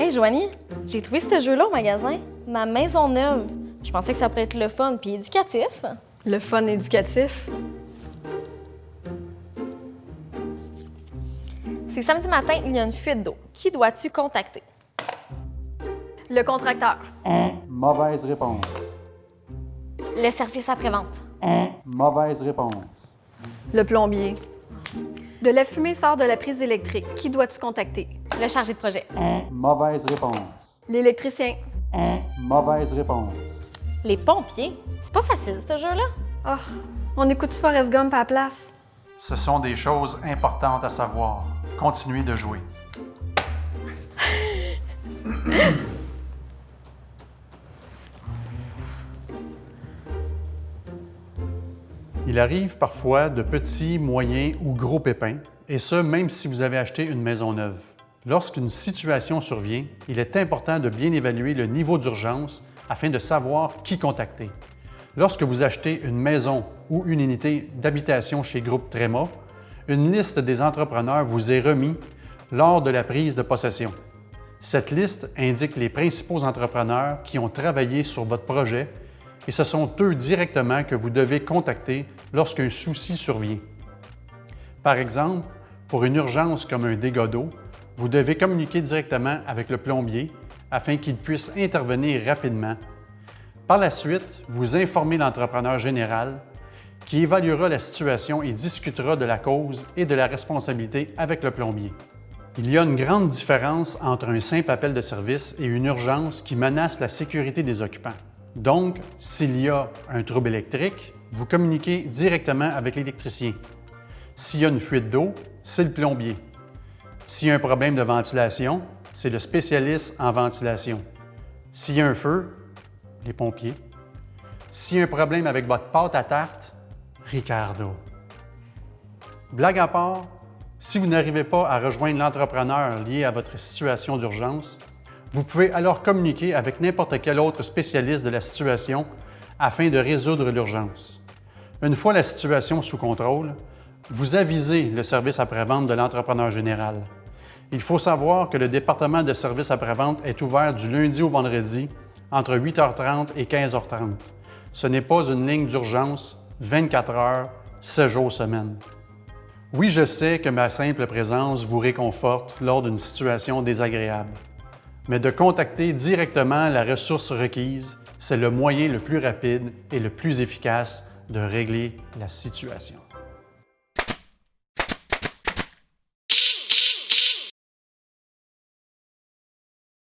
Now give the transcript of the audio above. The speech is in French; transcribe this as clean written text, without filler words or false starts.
Hey Joanie, j'ai trouvé ce jeu-là au magasin, Ma maison neuve. Je pensais que ça pourrait être le fun puis éducatif. Le fun éducatif. C'est samedi matin, il y a une fuite d'eau. Qui dois-tu contacter? Le contracteur. Mauvaise réponse. Le service après-vente. Mauvaise réponse. Le plombier. De la fumée sort de la prise électrique. Qui dois-tu contacter? Le chargé de projet. Mauvaise réponse. L'électricien. Mauvaise réponse. Les pompiers. C'est pas facile, ce jeu-là. Oh, on écoute-tu Forrest Gump à la place? Ce sont des choses importantes à savoir. Continuez de jouer. Il arrive parfois de petits, moyens ou gros pépins, et ce, même si vous avez acheté une maison neuve. Lorsqu'une situation survient, il est important de bien évaluer le niveau d'urgence afin de savoir qui contacter. Lorsque vous achetez une maison ou une unité d'habitation chez Groupe Tréma, une liste des entrepreneurs vous est remise lors de la prise de possession. Cette liste indique les principaux entrepreneurs qui ont travaillé sur votre projet et ce sont eux directement que vous devez contacter lorsqu'un souci survient. Par exemple, pour une urgence comme un dégât d'eau, vous devez communiquer directement avec le plombier afin qu'il puisse intervenir rapidement. Par la suite, vous informez l'entrepreneur général qui évaluera la situation et discutera de la cause et de la responsabilité avec le plombier. Il y a une grande différence entre un simple appel de service et une urgence qui menace la sécurité des occupants. Donc, s'il y a un trouble électrique, vous communiquez directement avec l'électricien. S'il y a une fuite d'eau, c'est le plombier. S'il y a un problème de ventilation, c'est le spécialiste en ventilation. S'il y a un feu, les pompiers. S'il y a un problème avec votre pâte à tarte, Ricardo. Blague à part, si vous n'arrivez pas à rejoindre l'entrepreneur lié à votre situation d'urgence, vous pouvez alors communiquer avec n'importe quel autre spécialiste de la situation afin de résoudre l'urgence. Une fois la situation sous contrôle, vous avisez le service après-vente de l'entrepreneur général. Il faut savoir que le département de service après-vente est ouvert du lundi au vendredi entre 8h30 et 15h30. Ce n'est pas une ligne d'urgence 24 heures, 7 jours semaine. Oui, je sais que ma simple présence vous réconforte lors d'une situation désagréable. Mais de contacter directement la ressource requise, c'est le moyen le plus rapide et le plus efficace de régler la situation.